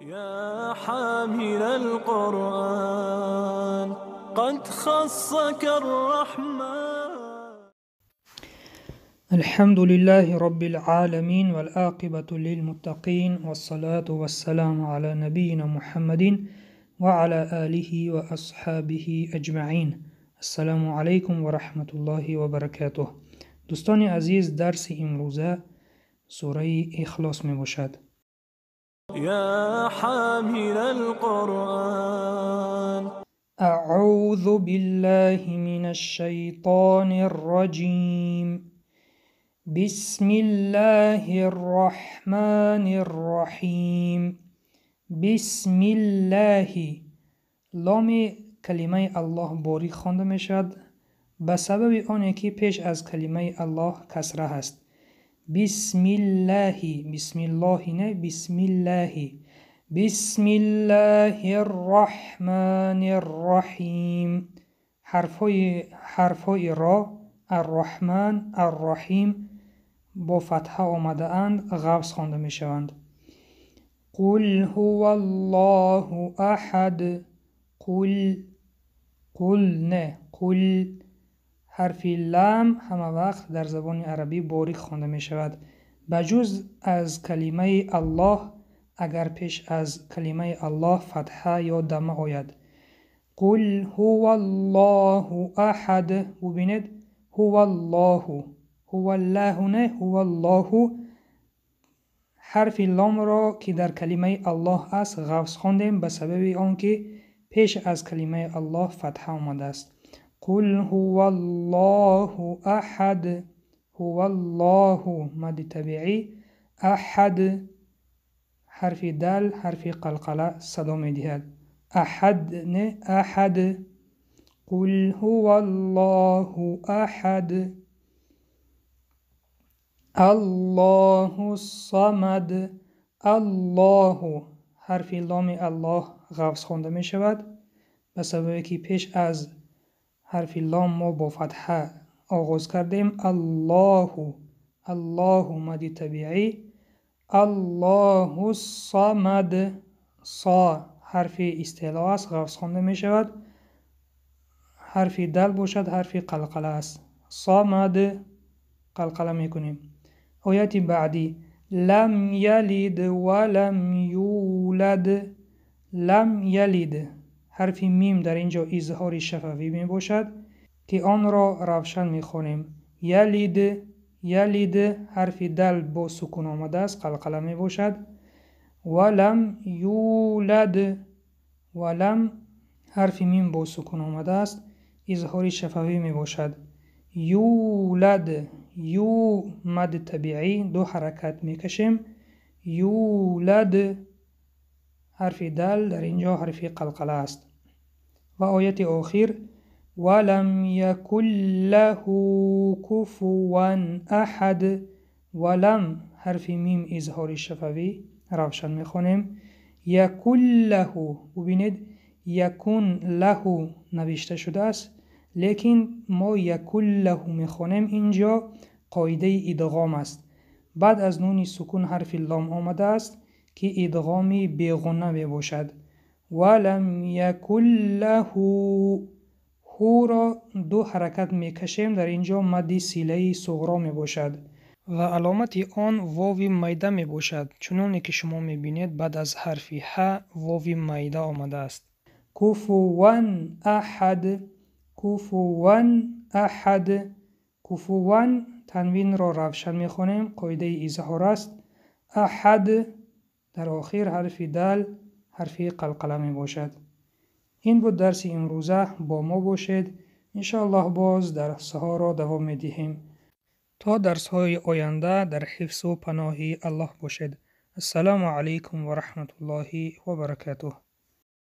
يا حامل القرآن قد خصك الرحمن. الحمد لله رب العالمين والعاقبة للمتقين والصلاة والسلام على نبينا محمد وعلى آله وأصحابه أجمعين. السلام عليكم ورحمة الله وبركاته. دوستان عزیز، درس امروزه سوره اخلاص می باشد. يا حامل القرآن اعوذ بالله من الشيطان الرجيم. بسم الله الرحمن الرحیم. بسم الله، لام کلمه الله باریک خوانده می شود به سبب آنه که پیش از کلمه الله کسره هست. بسم الله، بسم الله نه، بسم الله. بسم الله الرحمن الرحیم. حرفای را الرحمن الرحیم با فتحه آمده اند، غوص خوانده می شوند. قل هو الله احد. قل نه، قل. حرف لام همه وقت در زبان عربی باریک خوانده می شود. بجز از کلمه الله اگر پیش از کلمه الله فتحه یا دمه آید. قل هو الله احد. ببینید، هو الله، هو الله نه، هو الله. حرف لام را که در کلمه الله است غوص خواندیم به سبب آنکه پیش از کلمه الله فتحه آمده است. قل هو الله احد. هو الله مد طبیعی. احد حرف دال، حرف قلقله صدا می دهد. احد نه، احد. قل هو الله احد. الله الصمد. الله حرف لام الله غوص خوانده می شود به سبب که پیش از حرف لام ما با فتحه آغاز کردیم. الله، الله مد طبیعی. الله الصمد. صا حرف استعلا است، غوص خوانده می شود. حرف دل باشد حرف قلقله است. صمد قلقله می کنیم. آیت بعدی لم یلد ولم یولد. لم یلد حرف میم در اینجا اظهار شفوی می باشد که آن را روشن می خوانیم. یلد، یلد حرف دل با سکون آمده است، قلقله می باشد. ولم یولد، ولم حرف میم با سکون آمده است، اظهار شفوی می باشد. یولد، یو مد طبیعی، دو حرکت می کشیم. یولد حرف دل در اینجا حرف قلقله است. و آیت آخر ولم یکن له کفوا احد. ولم حرف میم اظهار شفوی روشن می خوانیم. یکن له، ببینید یکن له نوشته شده است لیکن ما یکن له می خوانیم. اینجا قاعده ادغام است. بعد از نون سکون حرف لام آمده است که ادغامی بیغنه می باشد. ولم یکن له، هو را دو حرکت می کشیم، در اینجا مد صله صغرا می باشد و علامت آن واو میده می باشد، چنانه که شما می بینید بعد از حرف ح واو میده آمده است. کفوا احد. کفوا احد. کفوا تنوین را روشن می خوانیم، قاعده اظهار است. احد در آخر حرف دال حرف قلقله می باشد. این بود درس امروزه، با ما باشید. انشاءالله باز درس ها را دوام می دهیم. تا درس های آینده در حفظ و پناه الله باشید. السلام علیکم و رحمت الله و برکاته.